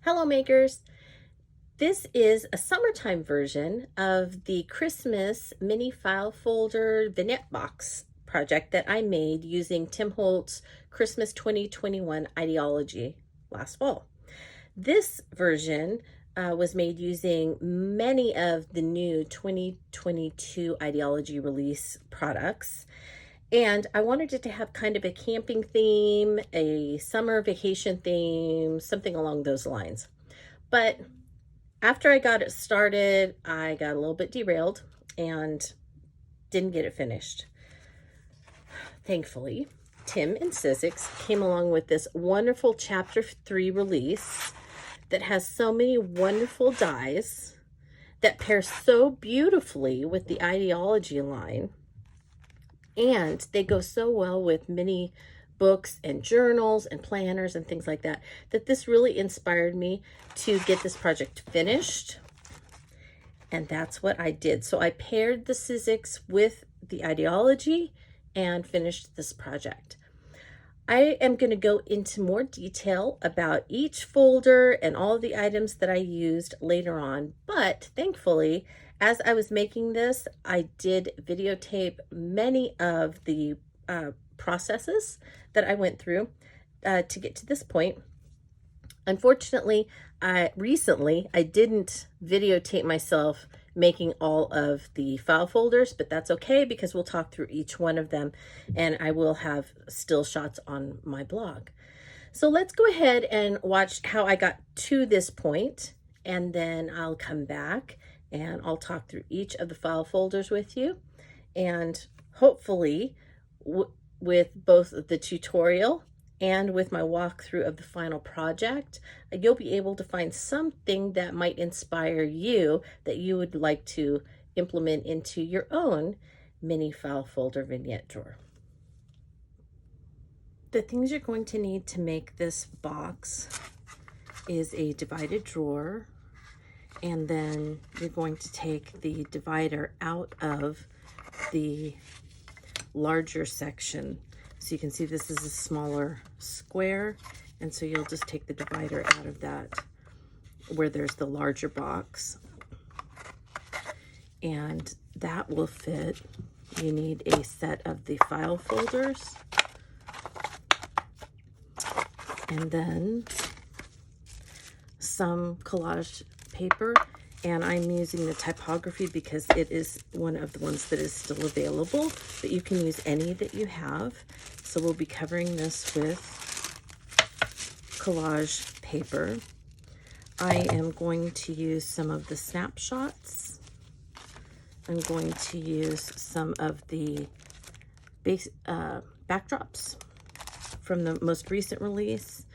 Hello makers! This is a summertime version of the Christmas mini file folder vignette box project that I made using Tim Holtz Christmas 2021 ideology last fall. This version was made using many of the new 2022 ideology release products. And I wanted it to have kind of a camping theme, a summer vacation theme, something along those lines. But after I got it started, I got a little bit derailed and didn't get it finished. Thankfully, Tim and Sizzix came along with this wonderful Chapter 3 release that has so many wonderful dies that pair so beautifully with the ideology line. And they go so well with many books and journals and planners and things like that, that this really inspired me to get this project finished. And that's what I did. So I paired the Sizzix with the ideology and finished this project. I am going to go into more detail about each folder and all of the items that I used later on, but thankfully, as I was making this, I did videotape many of the processes that I went through to get to this point. Unfortunately, recently I didn't videotape myself making all of the file folders, but that's okay because we'll talk through each one of them and I will have still shots on my blog. So let's go ahead and watch how I got to this point, and then I'll come back and I'll talk through each of the file folders with you, and hopefully with both the tutorial and with my walkthrough of the final project, you'll be able to find something that might inspire you that you would like to implement into your own mini file folder vignette drawer. The things you're going to need to make this box is a divided drawer, and then you're going to take the divider out of the larger section. So you can see this is a smaller square, and so you'll just take the divider out of that where there's the larger box, and that will fit. You need a set of the file folders, and then some collage paper, and I'm using the typography because it is one of the ones that is still available, but you can use any that you have. So we'll be covering this with collage paper. I am going to use some of the snapshots. I'm going to use some of the base backdrops from the most recent release.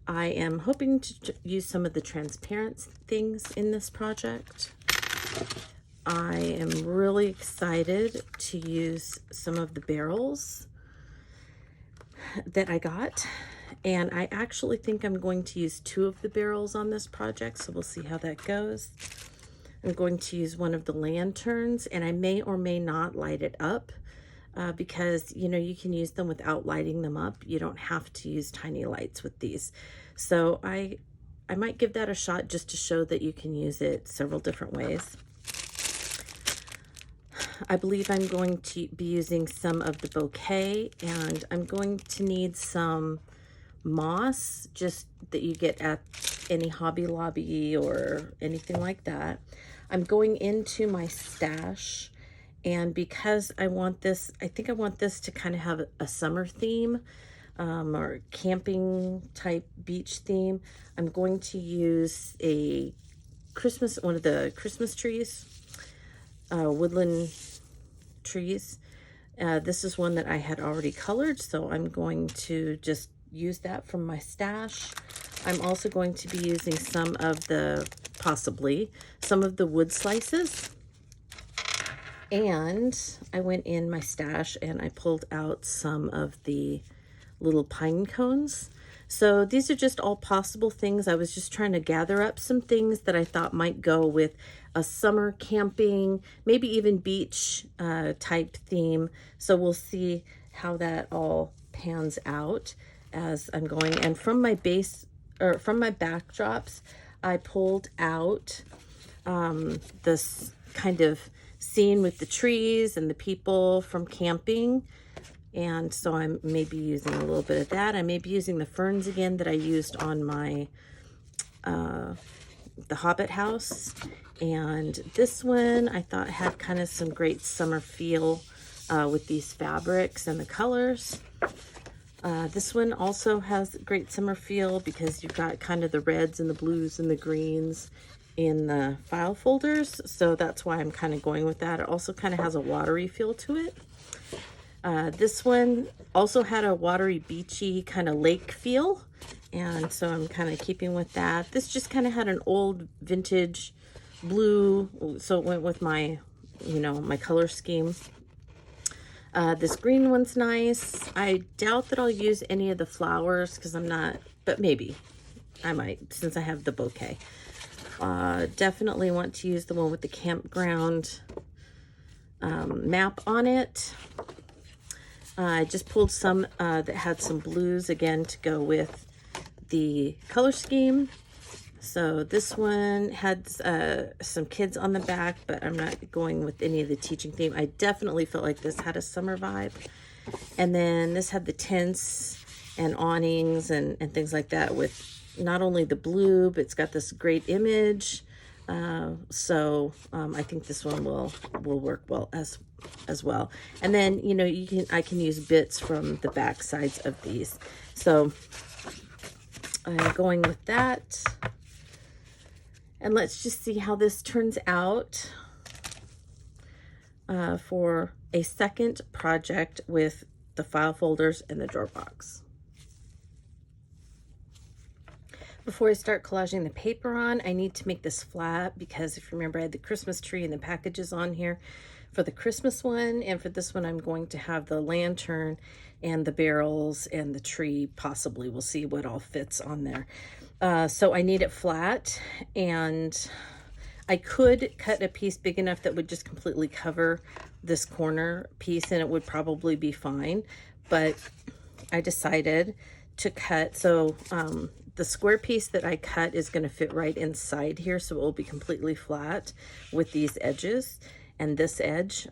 I am hoping to use some of the transparent things in this project. I am really excited to use some of the barrels that I got, and I actually think I'm going to use 2 of the barrels on this project, so we'll see how that goes. I'm going to use one of the lanterns, and I may or may not light it up because you can use them without lighting them up. You don't have to use tiny lights with these. So I might give that a shot just to show that you can use it several different ways. I believe I'm going to be using some of the bouquet, and I'm going to need some moss just that you get at any Hobby Lobby or anything like that. I'm going into my stash, and because I want this, I think I want this to kind of have a summer theme or camping type beach theme. I'm going to use one of the Christmas trees, woodland trees. This is one that I had already colored, so I'm going to just use that from my stash. I'm also going to be using possibly some of the wood slices. And I went in my stash and I pulled out some of the little pine cones. So these are just all possible things. I was just trying to gather up some things that I thought might go with a summer camping, maybe even beach type theme. So we'll see how that all pans out as I'm going. And from my base or from my backdrops, I pulled out this kind of scene with the trees and the people from camping. And so I'm maybe using a little bit of that. I may be using the ferns again that I used on my the Hobbit house. And this one I thought had kind of some great summer feel with these fabrics and the colors. This one also has great summer feel because you've got kind of the reds and the blues and the greens in the file folders. So that's why I'm kind of going with that. It also kind of has a watery feel to it. This one also had a watery, beachy kind of lake feel. And so I'm kind of keeping with that. This just kind of had an old vintage blue. So it went with my, my color scheme. This green one's nice. I doubt that I'll use any of the flowers because I'm not, but maybe I might since I have the bouquet. Definitely want to use the one with the campground map on it. I just pulled some that had some blues again to go with the color scheme. So this one had some kids on the back, but I'm not going with any of the teaching theme. I definitely felt like this had a summer vibe. And then this had the tents and awnings and things like that with not only the blue, but it's got this great image. So I think this one will work well as well. And then, I can use bits from the back sides of these. So I'm going with that. And let's just see how this turns out for a second project with the file folders and the drawer box. Before I start collaging the paper on, I need to make this flat because if you remember, I had the Christmas tree and the packages on here for the Christmas one. And for this one, I'm going to have the lantern and the barrels and the tree, possibly. We'll see what all fits on there. So I need it flat, and I could cut a piece big enough that would just completely cover this corner piece and it would probably be fine. But I decided to cut, so the square piece that I cut is going to fit right inside here, so it will be completely flat with these edges and this edge.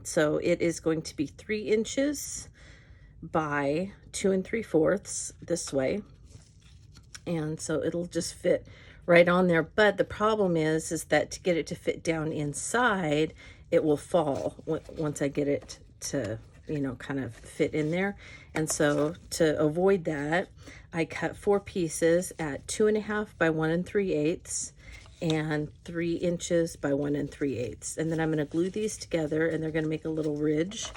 So it is going to be 3 inches by 2 3/4 this way. And so it'll just fit right on there. But the problem is that to get it to fit down inside, it will fall once I get it to, kind of fit in there. And so to avoid that, I cut 4 pieces at 2.5 by 1 3/8 and 3 inches by 1 3/8. And then I'm going to glue these together, and they're going to make a little ridge.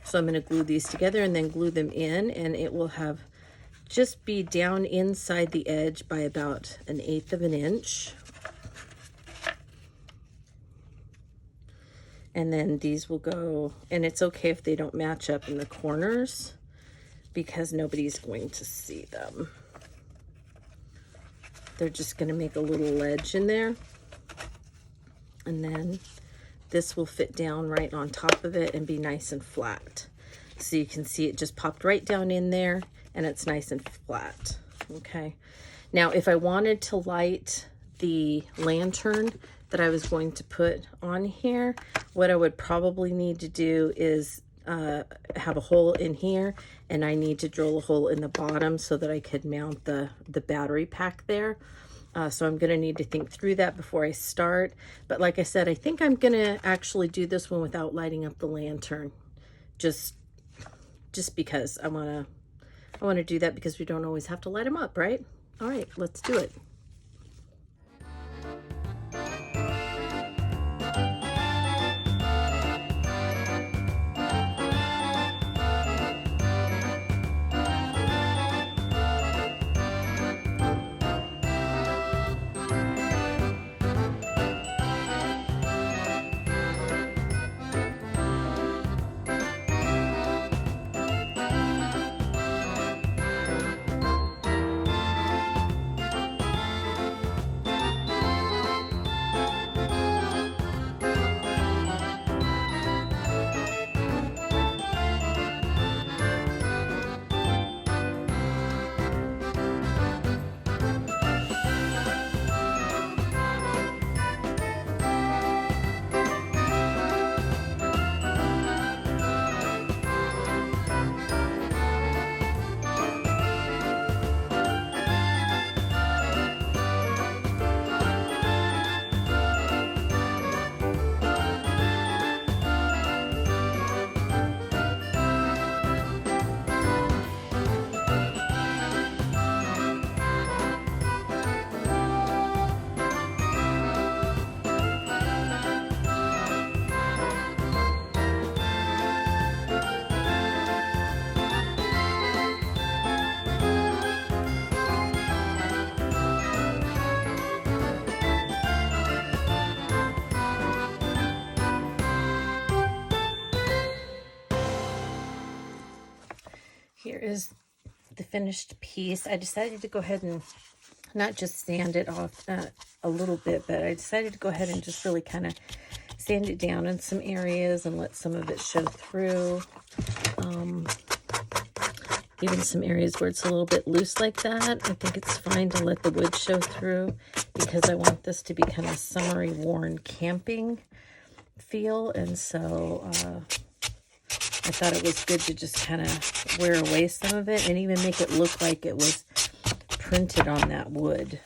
So I'm going to glue these together and then glue them in, and it will have just be down inside the edge by about 1/8 of an inch. And then these will go, and it's okay if they don't match up in the corners because nobody's going to see them. They're just going to make a little ledge in there. And then this will fit down right on top of it and be nice and flat. So you can see it just popped right down in there and it's nice and flat. Okay. Now, if I wanted to light the lantern that I was going to put on here, what I would probably need to do is have a hole in here, and I need to drill a hole in the bottom so that I could mount the battery pack there. So I'm going to need to think through that before I start. But like I said, I think I'm going to actually do this one without lighting up the lantern. Just because I want to do that because we don't always have to light them up, right? All right, let's do it. here is the finished piece. I decided to go ahead and not just sand it off a little bit, but I decided to go ahead and just really kind of sand it down in some areas and let some of it show through. Even some areas where it's a little bit loose like that, I think it's fine to let the wood show through, because I want this to be kind of summery, worn camping feel. And so I thought it was good to just kind of wear away some of it and even make it look like it was printed on that wood.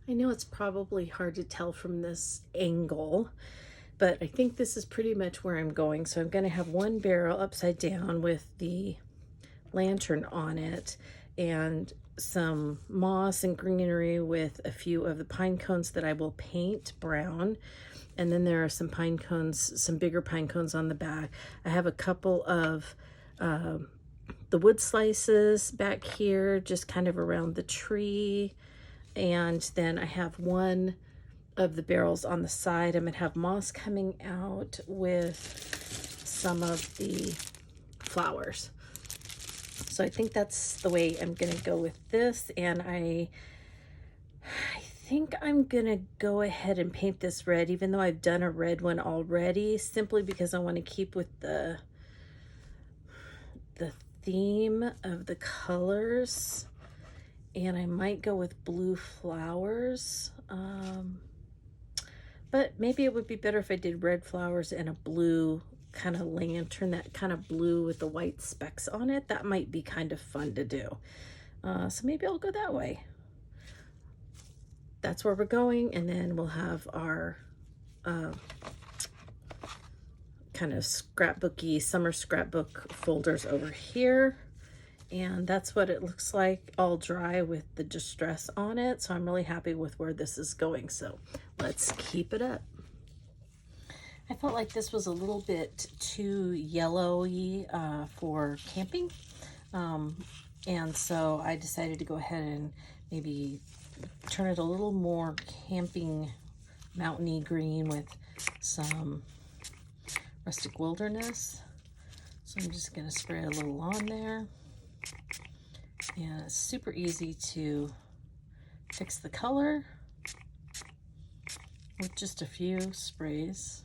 I know it's probably hard to tell from this angle, but I think this is pretty much where I'm going. So I'm going to have one barrel upside down with the lantern on it, and some moss and greenery with a few of the pine cones that I will paint brown. And then there are some pine cones, some bigger pine cones on the back. I have a couple of the wood slices back here, just kind of around the tree. And then I have one of the barrels on the side. I'm gonna have moss coming out with some of the flowers. So I think that's the way I'm gonna go with this. And I think I'm gonna go ahead and paint this red, even though I've done a red one already, simply because I want to keep with the theme of the colors. And I might go with blue flowers, but maybe it would be better if I did red flowers and a blue kind of lantern, that kind of blue with the white specks on it. That might be kind of fun to do. So maybe I'll go that way. That's where we're going. And then we'll have our kind of scrapbooky summer scrapbook folders over here. And that's what it looks like all dry with the distress on it. So I'm really happy with where this is going. So let's keep it up. I felt like this was a little bit too yellowy for camping. And so I decided to go ahead and maybe turn it a little more camping, mountainy green with some rustic wilderness. So I'm just going to spray a little on there. And it's super easy to fix the color with just a few sprays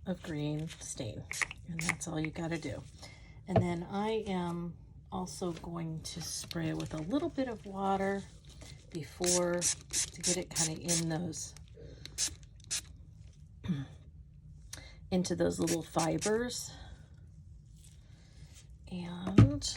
of green stain. And that's all you got to do. And then I am also going to spray with a little bit of water before, to get it kind of in those, into those little fibers. And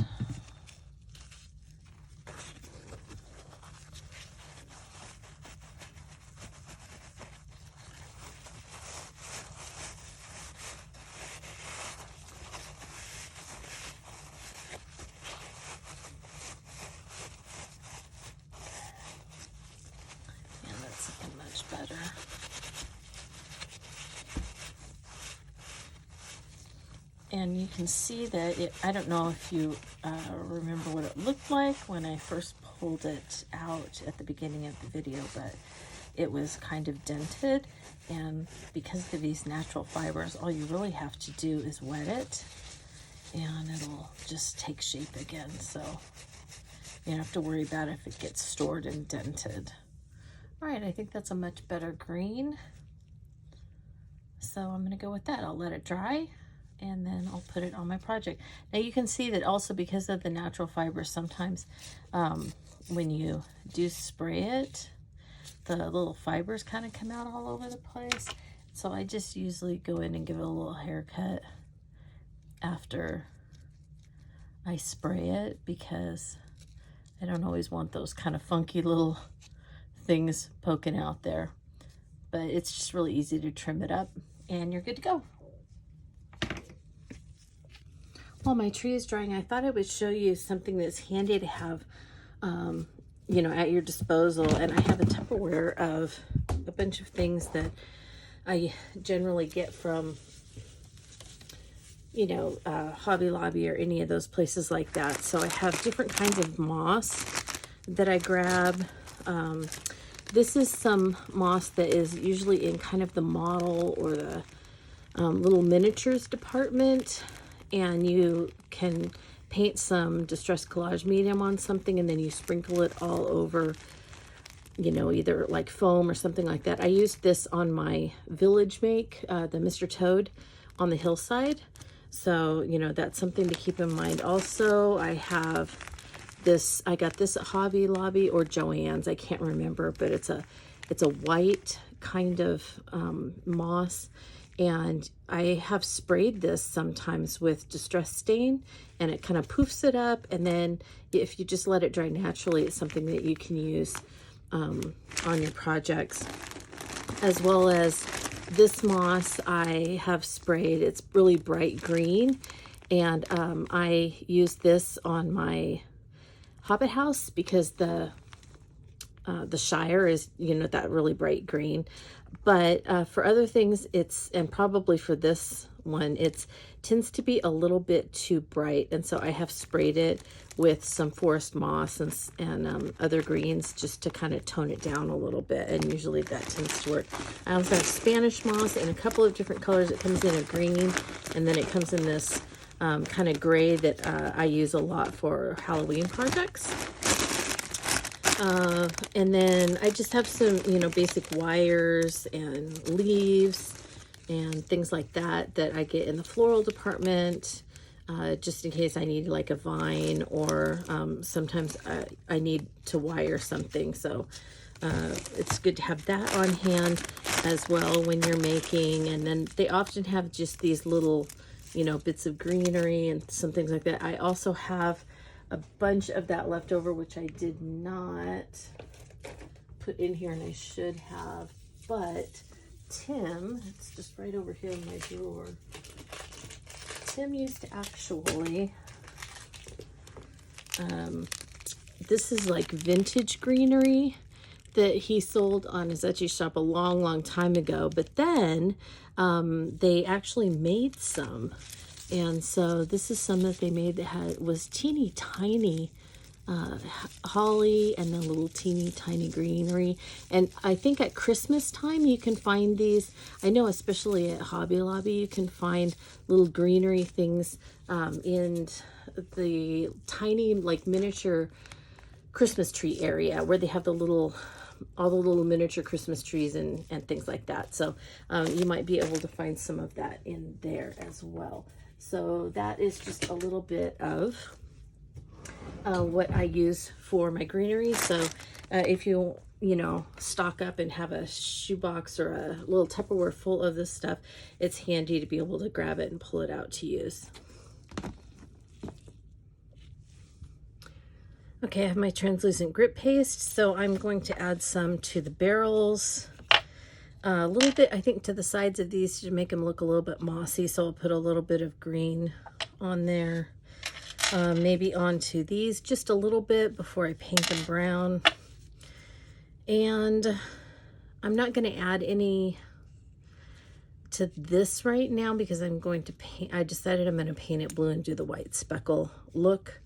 that's looking much better. And you can see that it, I don't know if you remember what it looked like when I first pulled it out at the beginning of the video, but it was kind of dented. And because of these natural fibers, all you really have to do is wet it and it'll just take shape again. So you don't have to worry about if it gets stored and dented. All right, I think that's a much better green. So I'm gonna go with that. I'll let it dry and then I'll put it on my project. Now you can see that also because of the natural fibers, sometimes when you do spray it, the little fibers kind of come out all over the place. So I just usually go in and give it a little haircut after I spray it, because I don't always want those kind of funky little things poking out there. But it's just really easy to trim it up and you're good to go. While my tree is drying, I thought I would show you something that's handy to have, you know, at your disposal. And I have a Tupperware of a bunch of things that I generally get from, you know, Hobby Lobby or any of those places like that. So I have different kinds of moss that I grab. This is some moss that is usually in kind of the model or the little miniatures department, and you can paint some distress collage medium on something and then you sprinkle it all over, you know, either like foam or something like that. I used this on my village make, the Mr. Toad on the hillside. So, you know, that's something to keep in mind. Also, I have this, I got this at Hobby Lobby or Joann's, I can't remember, but it's a white kind of moss. And I have sprayed this sometimes with Distress Stain, and it kind of poofs it up. And then if you just let it dry naturally, it's something that you can use on your projects. As well as this moss I have sprayed. It's really bright green, and I use this on my Hobbit house because the Shire is, you know, that really bright green. But for other things, it's, and probably for this one, it tends to be a little bit too bright. And so I have sprayed it with some forest moss and other greens just to kind of tone it down a little bit. And usually that tends to work. I also have Spanish moss in a couple of different colors. It comes in a green, and then it comes in this kind of gray that I use a lot for Halloween projects. And then I just have some, you know, basic wires and leaves and things like that that I get in the floral department, just in case I need like a vine, or sometimes I need to wire something. So it's good to have that on hand as well when you're making. And then they often have just these little, you know, bits of greenery and some things like that. I also have a bunch of that left over, which I did not put in here, and I should have, but Tim, it's just right over here in my drawer. Tim used to actually, this is like vintage greenery that he sold on his Etsy shop a long time ago, but then they actually made some. And so this is some that they made that was teeny tiny holly and then little teeny tiny greenery. And I think at Christmas time you can find these. I know especially at Hobby Lobby you can find little greenery things in the tiny like miniature Christmas tree area where they have the little, all the little miniature Christmas trees and things like that. So you might be able to find some of that in there as well. So that is just a little bit of what I use for my greenery. So if you know, stock up and have a shoebox or a little Tupperware full of this stuff, it's handy to be able to grab it and pull it out to use. Okay, I have my translucent grit paste, so I'm going to add some to the barrels. A little bit, I think, to the sides of these to make them look a little bit mossy, so I'll put a little bit of green on there. Maybe onto these just a little bit before I paint them brown. And I'm not going to add any to this right now because I'm going to paint, I decided I'm going to paint it blue and do the white speckle look.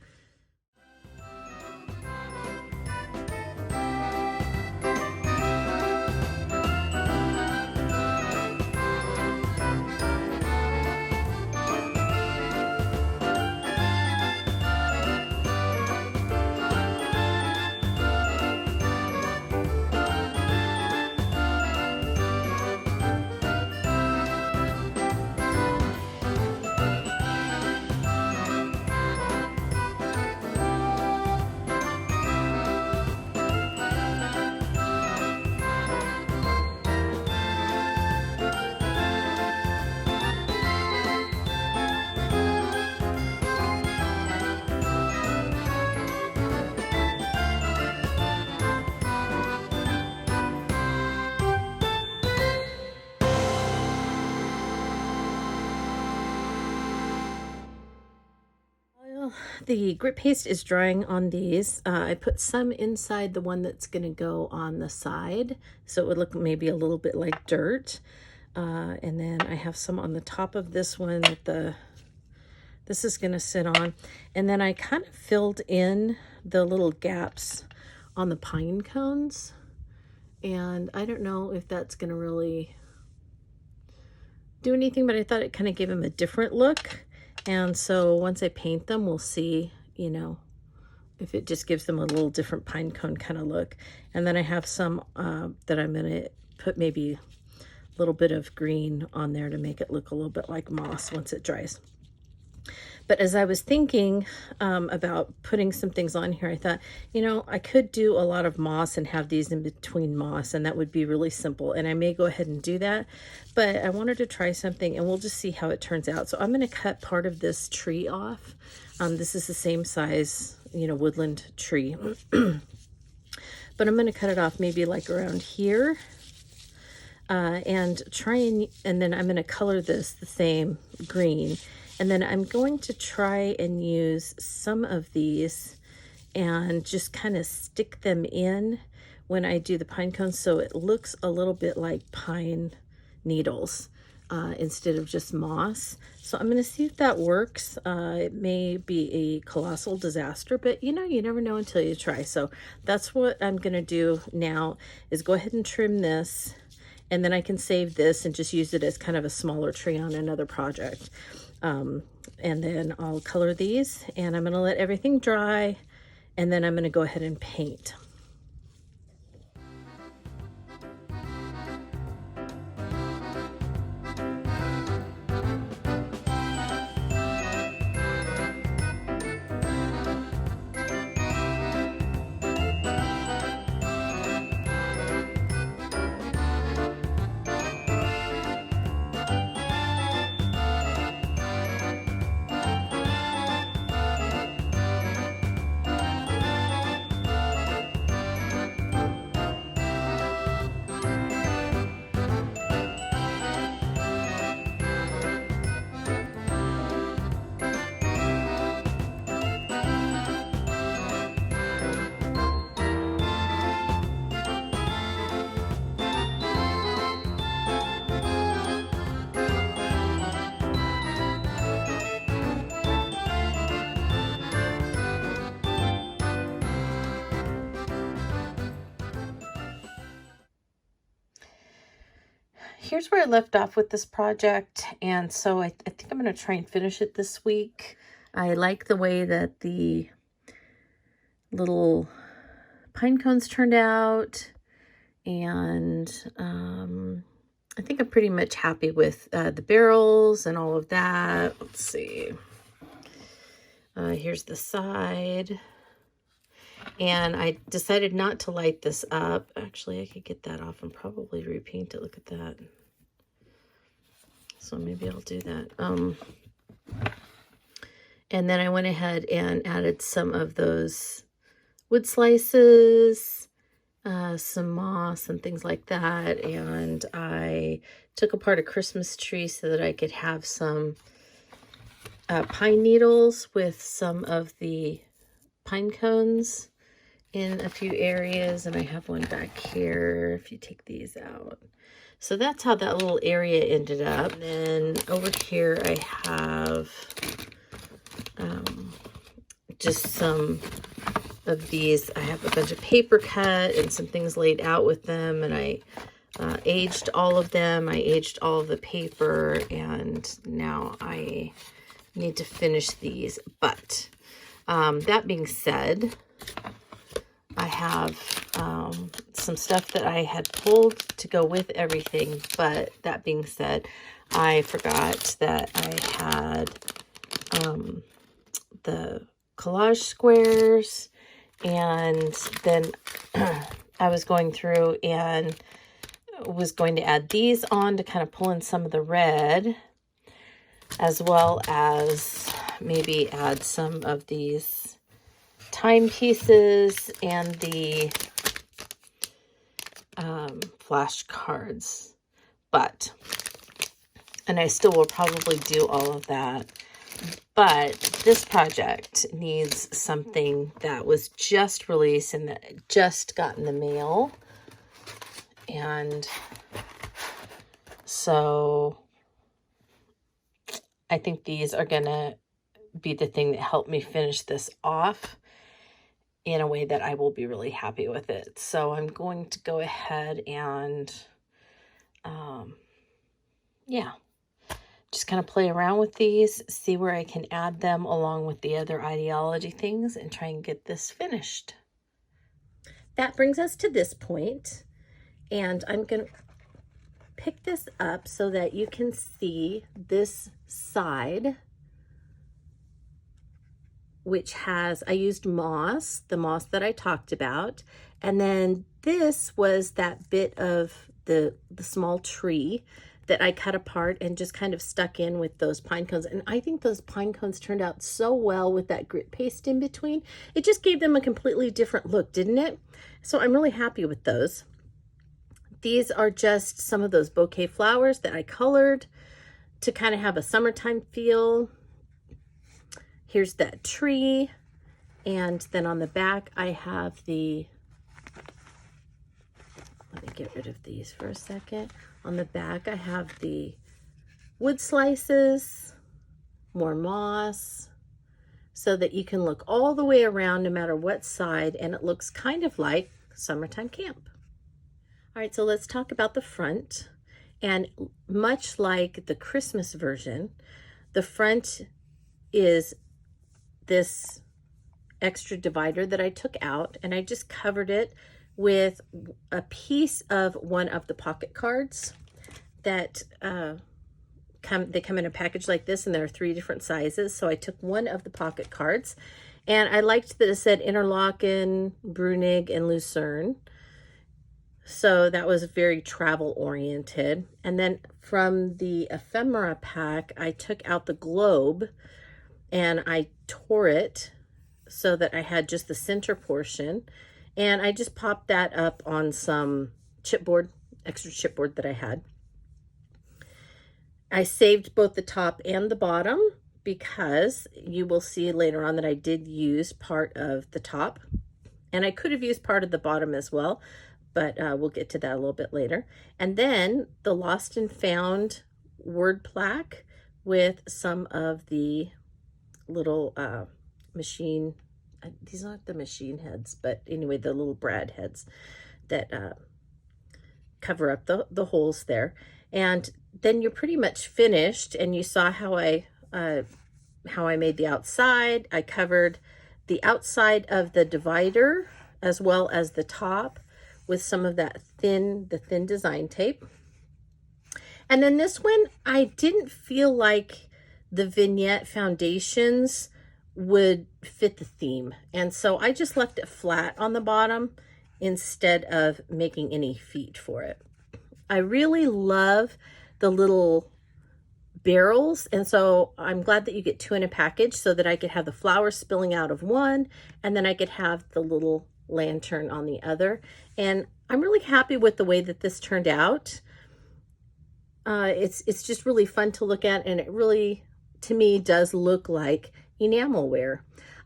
the grit paste is drying on these, I put some inside the one that's going to go on the side, so it would look maybe a little bit like dirt. And then I have some on the top of this one that this is going to sit on. And then I kind of filled in the little gaps on the pine cones. And I don't know if that's going to really do anything, but I thought it kind of gave them a different look. And so once I paint them, we'll see, you know, if it just gives them a little different pine cone kind of look. And then I have some that I'm going to put maybe a little bit of green on there to make it look a little bit like moss once it dries. But as I was thinking about putting some things on here, I thought, you know, I could do a lot of moss and have these in between moss, and that would be really simple. And I may go ahead and do that, but I wanted to try something, and we'll just see how it turns out. So I'm going to cut part of this tree off. This is the same size, you know, woodland tree. But I'm going to cut it off maybe like around here. And then I'm going to color this the same green. And then I'm going to try and use some of these and just kind of stick them in when I do the pine cones, so it looks a little bit like pine needles instead of just moss. So I'm going to see if that works. It may be a colossal disaster, but you know, you never know until you try. So that's what I'm going to do now, is go ahead and trim this, and then I can save this and just use it as kind of a smaller tree on another project. And then I'll color these, and I'm going to let everything dry, and then I'm going to go ahead and paint. Here's where I left off with this project, and so I think I'm going to try and finish it this week. I like the way that the little pine cones turned out, and I think I'm pretty much happy with the barrels and all of that. Let's see. Here's the side. And I decided not to light this up. Actually, I could get that off and probably repaint it. Look at that. So maybe I'll do that. And then I went ahead and added some of those wood slices, some moss and things like that. And I took apart a Christmas tree so that I could have some pine needles with some of the pine cones in a few areas, and I have one back here if you take these out. So that's how that little area ended up. And then over here I have just some of these. I have a bunch of paper cut and some things laid out with them, and I aged all of them. I aged all of the paper, and now I need to finish these. But that being said, I have some stuff that I had pulled to go with everything, but that being said, I forgot that I had the collage squares, and then I was going through and was going to add these on to kind of pull in some of the red, as well as maybe add some of these timepieces and the flashcards. And I still will probably do all of that But this project needs something that was just released and that just got in the mail. And so I think these are going to be the thing that helped me finish this off in a way that I will be really happy with it. So I'm going to go ahead and, yeah, just kind of play around with these, see where I can add them along with the other ideology things and try and get this finished. That brings us to this point, and I'm going to pick this up so that you can see this side, which has, I used moss, the moss that I talked about, and then this was that bit of the small tree that I cut apart and just kind of stuck in with those pine cones. And I think those pine cones turned out so well with that grit paste in between. It just gave them a completely different look, didn't it? So I'm really happy with those. These are just some of those bouquet flowers that I colored to kind of have a summertime feel. Here's that tree. And then on the back, I have the, let me get rid of these for a second. On the back, I have the wood slices, more moss, so that you can look all the way around no matter what side, and it looks kind of like summertime camp. All right, so let's talk about the front. And much like the Christmas version, the front is this extra divider that I took out, and I just covered it with a piece of one of the pocket cards that they come in a package like this, and there are 3 different sizes. So I took one of the pocket cards, and I liked that it said Interlaken, Brunig, and Lucerne. So that was very travel oriented. And then from the ephemera pack, I took out the globe and I tore it so that I had just the center portion. And I just popped that up on some chipboard, extra chipboard that I had. I saved both the top and the bottom because you will see later on that I did use part of the top. And I could have used part of the bottom as well, but we'll get to that a little bit later. And then the Lost and Found word plaque with some of the little machine, these aren't the machine heads, but anyway, the little brad heads that cover up the holes there. And then you're pretty much finished, and you saw how I made the outside. I covered the outside of the divider as well as the top with some of that thin design tape. And then this one, I didn't feel like the vignette foundations would fit the theme. And so I just left it flat on the bottom instead of making any feet for it. I really love the little barrels, and so I'm glad that you get 2 in a package so that I could have the flowers spilling out of one, and then I could have the little lantern on the other. And I'm really happy with the way that this turned out. It's just really fun to look at, and it really, to me, does look like enamelware.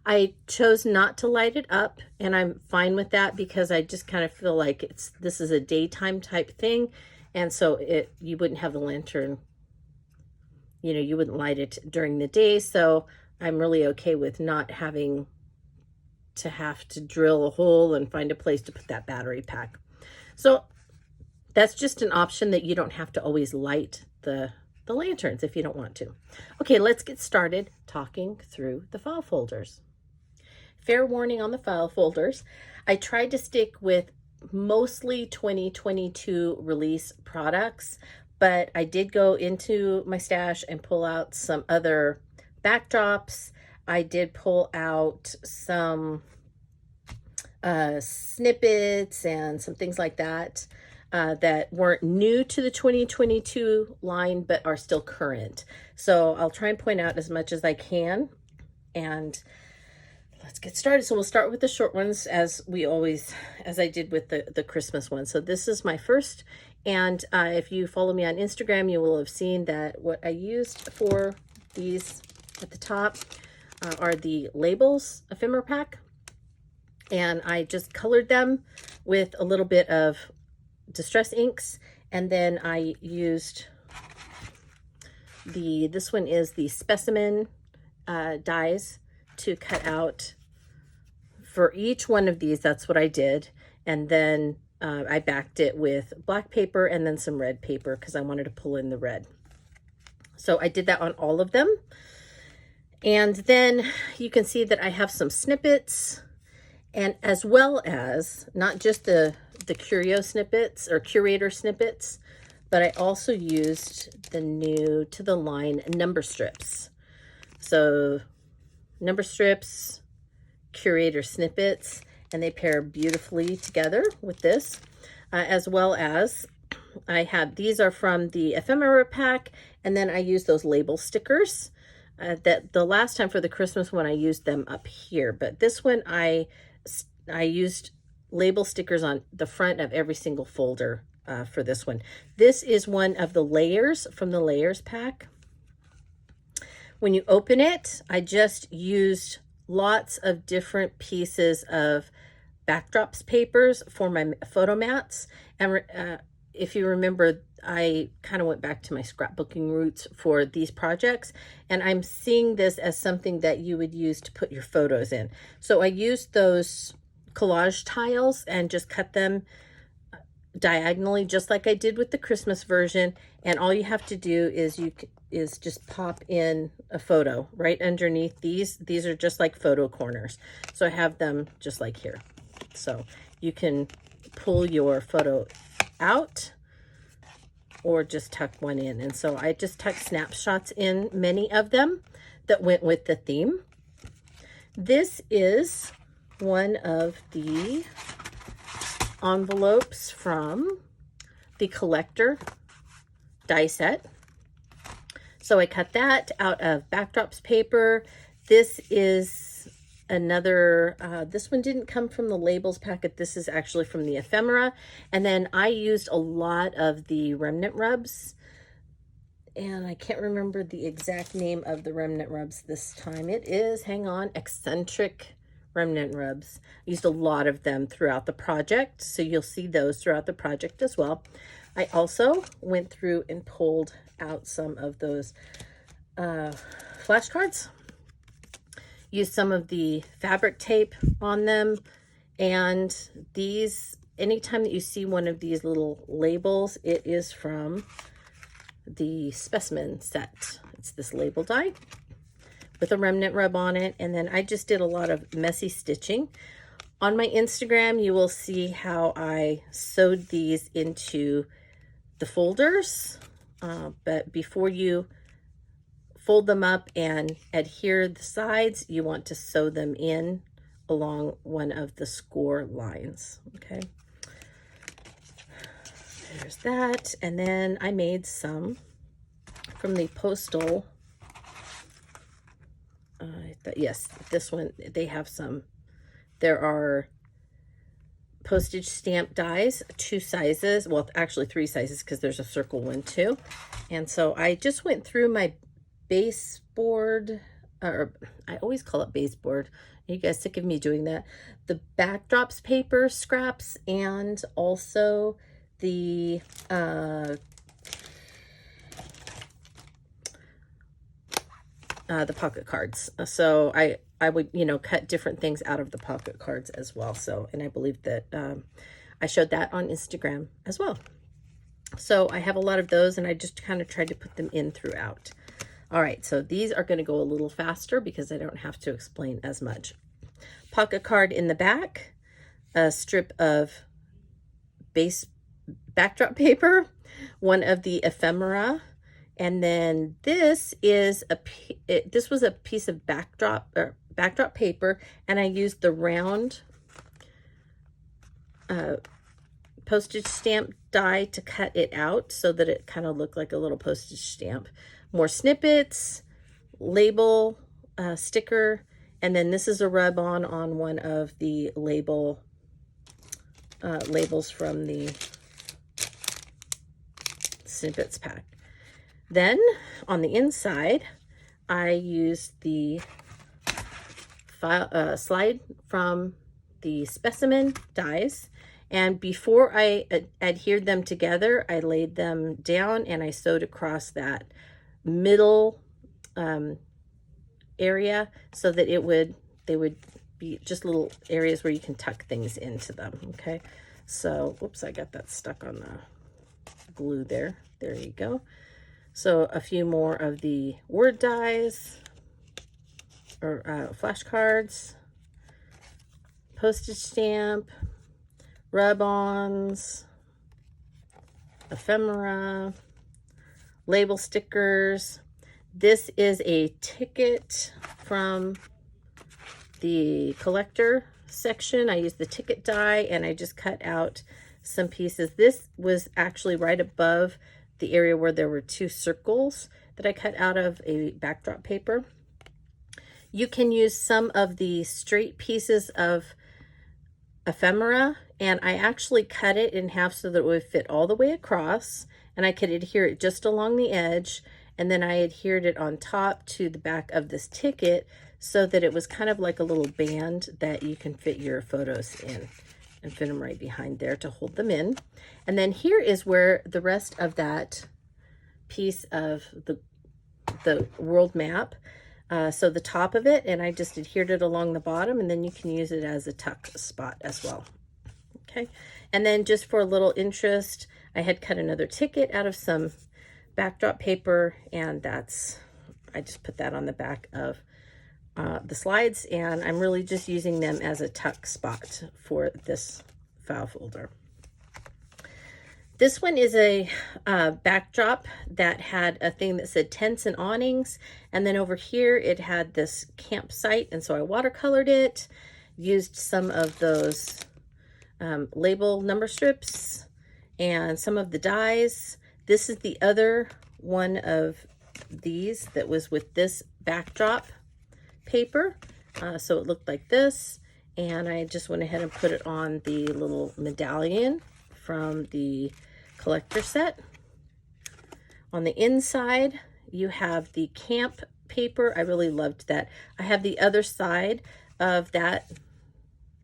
I chose not to light it up, and I'm fine with that because I just kind of feel like this is a daytime type thing, and so you wouldn't have the lantern, you wouldn't light it during the day. So I'm really okay with not having to have to drill a hole and find a place to put that battery pack. So that's just an option, that you don't have to always light the lanterns if you don't want to. Okay, let's get started talking through the file folders. Fair warning on the file folders. I tried to stick with mostly 2022 release products, but I did go into my stash and pull out some other backdrops. I did pull out some snippets and some things like that that weren't new to the 2022 line, but are still current. So I'll try and point out as much as I can, and let's get started. So we'll start with the short ones as I did with the Christmas one. So this is my first, and if you follow me on Instagram, you will have seen that what I used for these At the top are the labels ephemera pack, and I just colored them with a little bit of distress inks, and then I used this one is the specimen dies to cut out for each one of these. That's what I did, and then I backed it with black paper and then some red paper because I wanted to pull in the red. So I did that on all of them. And then you can see that I have some snippets, and as well as not just the curio snippets or curator snippets, but I also used the new to the line number strips. So number strips, curator snippets, and they pair beautifully together with this, as well as I have, these are from the ephemera pack, and then I use those label stickers. That the last time for the Christmas one, I used them up here, but this one I used label stickers on the front of every single folder for this one. This is one of the layers from the layers pack. When you open it, I just used lots of different pieces of backdrops papers for my photo mats, and if you remember, I kind of went back to my scrapbooking roots for these projects, and I'm seeing this as something that you would use to put your photos in. So I used those collage tiles and just cut them diagonally, just like I did with the Christmas version. And all you have to do is just pop in a photo right underneath these. These are just like photo corners. So I have them just like here. So you can pull your photo out or just tuck one in. And so I just tucked snapshots in, many of them that went with the theme. This is one of the envelopes from the collector die set. So I cut that out of backdrops paper. This is another, this one didn't come from the labels packet. This is actually from the ephemera. And then I used a lot of the remnant rubs, and I can't remember the exact name of the remnant rubs this time. It is, hang on, eccentric remnant rubs. I used a lot of them throughout the project, so you'll see those throughout the project as well. I also went through and pulled out some of those flashcards. Used some of the fabric tape on them, and these, anytime that you see one of these little labels, it is from the specimen set. It's this label die with a remnant rub on it, and then I just did a lot of messy stitching. On my Instagram, you will see how I sewed these into the folders, but before you fold them up and adhere the sides, you want to sew them in along one of the score lines. Okay, there's that. And then I made some from the postal. Yes, this one, they have some. There are postage stamp dies, 2 sizes, well, actually 3 sizes, because there's a circle one too. And so I just went through my baseboard, or I always call it baseboard. Are you guys sick of me doing that? The backdrops paper scraps, and also the pocket cards. So I would, you know, cut different things out of the pocket cards as well. So, and I believe that I showed that on Instagram as well. So I have a lot of those, and I just kind of tried to put them in throughout. All right, so these are going to go a little faster because I don't have to explain as much. Pocket card in the back, a strip of base backdrop paper, one of the ephemera, and then this is this was a piece of backdrop paper, and I used the round postage stamp die to cut it out so that it kind of looked like a little postage stamp. More snippets, label, sticker, and then this is a rub-on on one of the labels from the snippets pack. Then on the inside, I used the slide from the specimen dies, and before I adhered them together, I laid them down and I sewed across that middle area so that they would be just little areas where you can tuck things into them. Okay, so whoops, I got that stuck on the glue there. There you go. So a few more of the word dies or flashcards, postage stamp, rub-ons, ephemera, label stickers. This is a ticket from the collector section. I used the ticket die and I just cut out some pieces. This was actually right above the area where there were two circles that I cut out of a backdrop paper. You can use some of the straight pieces of ephemera, and I actually cut it in half so that it would fit all the way across, and I could adhere it just along the edge, and then I adhered it on top to the back of this ticket so that it was kind of like a little band that you can fit your photos in and fit them right behind there to hold them in. And then here is where the rest of that piece of the world map, so the top of it, and I just adhered it along the bottom, and then you can use it as a tuck spot as well. Okay, and then just for a little interest, I had cut another ticket out of some backdrop paper, and I just put that on the back of the slides, and I'm really just using them as a tuck spot for this file folder. This one is a backdrop that had a thing that said tents and awnings, and then over here it had this campsite, and so I watercolored it, used some of those label number strips and some of the dies. This is the other one of these that was with this backdrop paper, so it looked like this, and I just went ahead and put it on the little medallion from the collector set. On the inside you have the camp paper. I really loved that. I have the other side of that,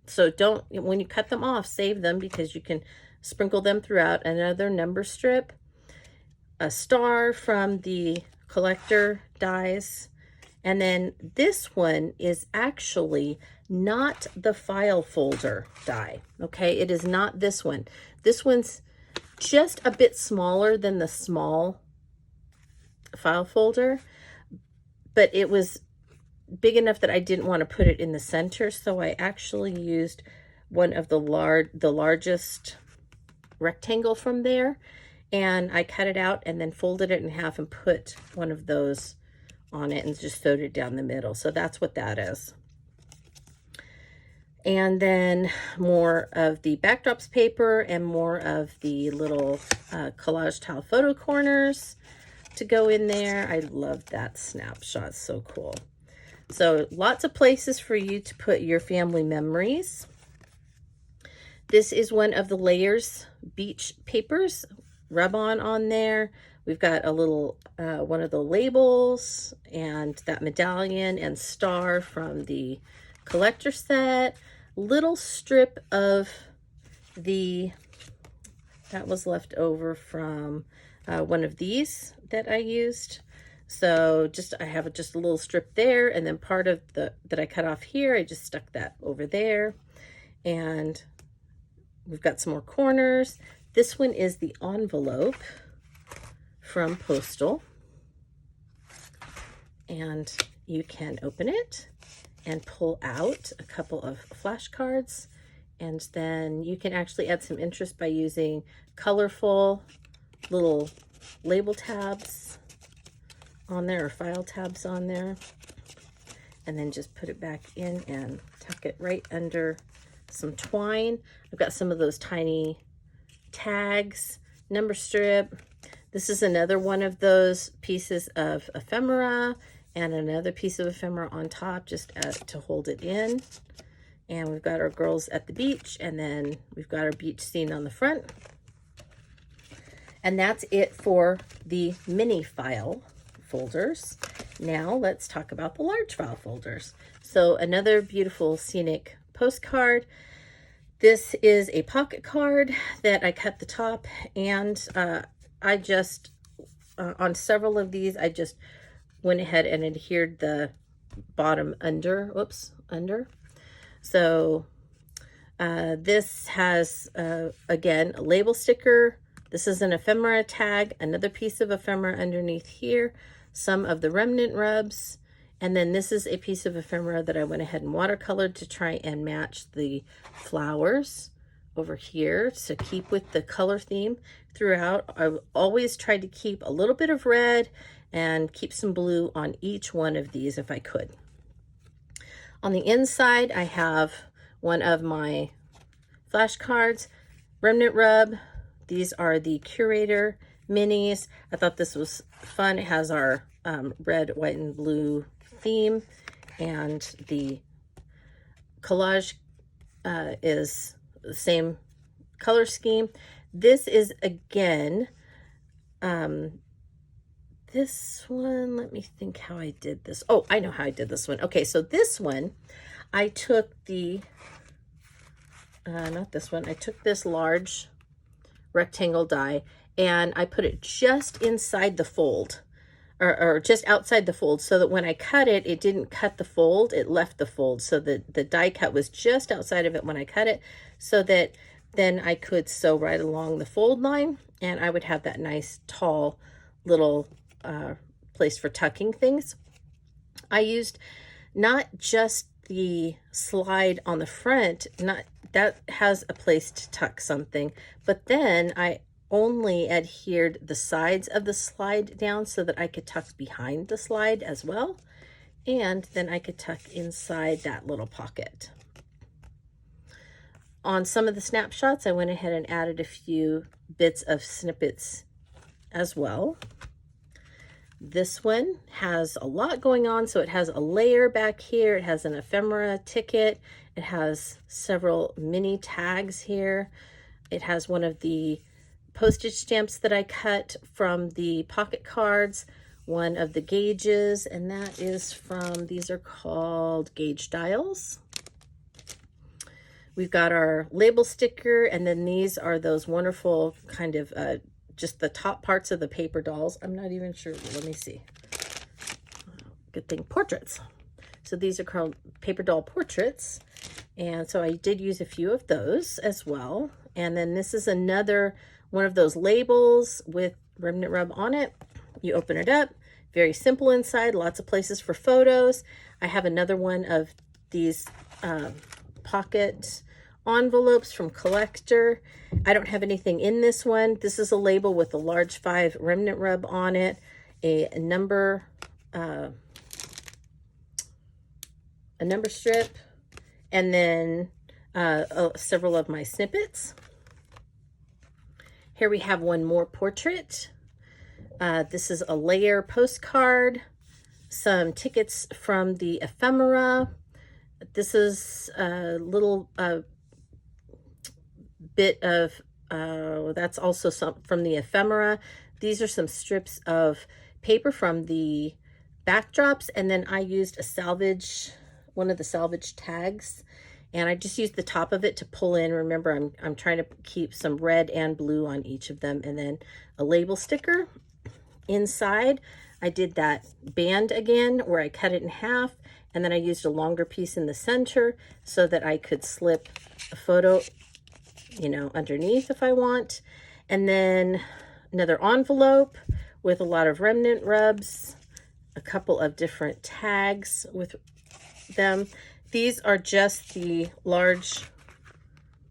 so don't, when you cut them off, save them because you can sprinkle them throughout. Another number strip, a star from the collector dies, and then this one is actually not the file folder die. Okay, it is not this one. This one's just a bit smaller than the small file folder, but it was big enough that I didn't want to put it in the center, so I actually used one of the largest rectangle from there, and I cut it out and then folded it in half and put one of those on it and just sewed it down the middle. So that's what that is. And then more of the backdrops paper and more of the little collage tile photo corners to go in there. I love that snapshot, so cool. So lots of places for you to put your family memories. This is one of the layers beach papers, rub-on on there. We've got a little one of the labels and that medallion and star from the collector set. Little strip of that was left over from one of these that I used. So I have just a little strip there, and then part of that I cut off here, I just stuck that over there. And we've got some more corners. This one is the envelope from Postal, and you can open it and pull out a couple of flashcards, and then you can actually add some interest by using colorful little label tabs on there or file tabs on there, and then just put it back in and tuck it right under some twine. I've got some of those tiny tags, number strip. This is another one of those pieces of ephemera and another piece of ephemera on top just to hold it in. And we've got our girls at the beach, and then we've got our beach scene on the front. And that's it for the mini file folders. Now let's talk about the large file folders. So another beautiful scenic postcard. This is a pocket card that I cut the top, and I just, on several of these, I just went ahead and adhered the bottom under. So this has, again, a label sticker. This is an ephemera tag, another piece of ephemera underneath here, some of the remnant rubs, and then this is a piece of ephemera that I went ahead and watercolored to try and match the flowers over here to keep with the color theme throughout. I've always tried to keep a little bit of red and keep some blue on each one of these if I could. On the inside, I have one of my flashcards, remnant rub. These are the Curator minis. I thought this was fun. It has our red, white, and blue theme, and the collage is the same color scheme. This is, again, this one, let me think how I did this. Oh, I know how I did this one. Okay, so this one, I took the, not this one, I took this large rectangle die and I put it just inside the fold, or just outside the fold, so that when I cut it, it didn't cut the fold, it left the fold. So the die cut was just outside of it when I cut it, so that then I could sew right along the fold line, and I would have that nice tall little place for tucking things. I used not just the slide on the front, not that has a place to tuck something, but then I only adhered the sides of the slide down so that I could tuck behind the slide as well, and then I could tuck inside that little pocket. On some of the snapshots, I went ahead and added a few bits of snippets as well. This one has a lot going on, so it has a layer back here, it has an ephemera ticket, it has several mini tags here, it has one of the postage stamps that I cut from the pocket cards, one of the gauges, and that is from, these are called gauge dials. We've got our label sticker, and then these are those wonderful kind of just the top parts of the paper dolls. I'm not even sure, let me see. Good thing, portraits. So these are called paper doll portraits. And so I did use a few of those as well. And then this is another one of those labels with remnant rub on it. You open it up, very simple inside, lots of places for photos. I have another one of these pocket envelopes from Collector. I don't have anything in this one. This is a label with a large 5 remnant rub on it, a number strip, and then several of my snippets. Here we have one more portrait. This is a layer postcard, some tickets from the ephemera. This is a little bit of, that's also some from the ephemera. These are some strips of paper from the backdrops, and then I used a salvage, one of the salvage tags, and I just used the top of it to pull in. Remember, I'm trying to keep some red and blue on each of them, and then a label sticker. Inside, I did that band again where I cut it in half, and then I used a longer piece in the center so that I could slip a photo, you know, underneath if I want. And then another envelope with a lot of remnant rubs, a couple of different tags with them. These are just the large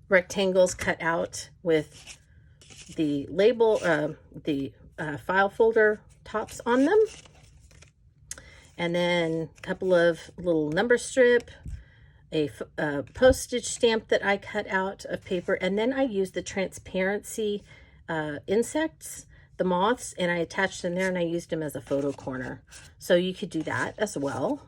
rectangles cut out with the label, file folder tops on them. And then a couple of little number strip, a postage stamp that I cut out of paper, and then I used the transparency insects, the moths, and I attached them there, and I used them as a photo corner. So you could do that as well.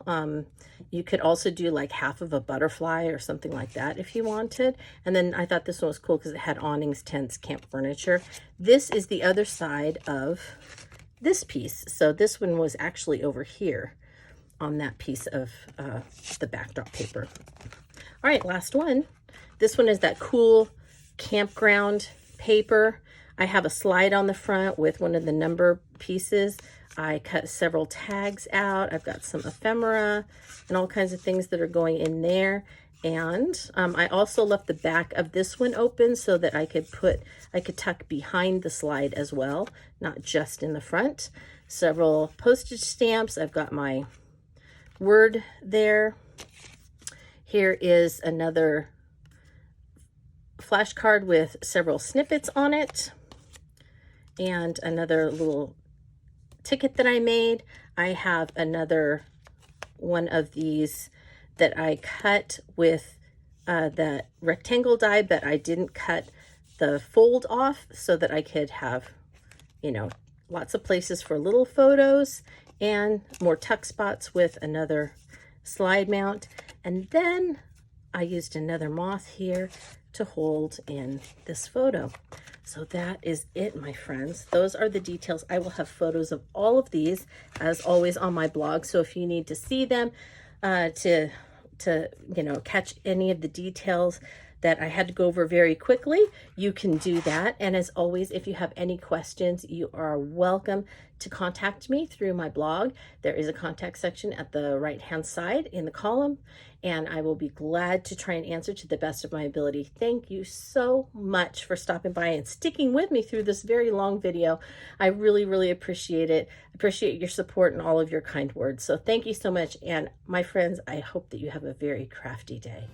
You could also do like half of a butterfly or something like that if you wanted. And then I thought this one was cool because it had awnings, tents, camp furniture. This is the other side of this piece. So this one was actually over here on that piece of the backdrop paper. All right, last one. This one is that cool campground paper. I have a slide on the front with one of the number pieces. I cut several tags out. I've got some ephemera and all kinds of things that are going in there. And I also left the back of this one open so that I could tuck behind the slide as well, not just in the front. Several postage stamps. I've got my word there. Here is another flashcard with several snippets on it, and another little ticket that I made. I have another one of these that I cut with the rectangle die, but I didn't cut the fold off so that I could have, you know, lots of places for little photos and more tuck spots with another slide mount. And then I used another moth here to hold in this photo. So that is it, my friends. Those are the details. I will have photos of all of these, as always, on my blog. So if you need to see them, to you know, catch any of the details that I had to go over very quickly, you can do that. And as always, if you have any questions, you are welcome to contact me through my blog. There is a contact section at the right-hand side in the column, and I will be glad to try and answer to the best of my ability. Thank you so much for stopping by and sticking with me through this very long video. I really, really appreciate it. Appreciate your support and all of your kind words. So thank you so much. And my friends, I hope that you have a very crafty day.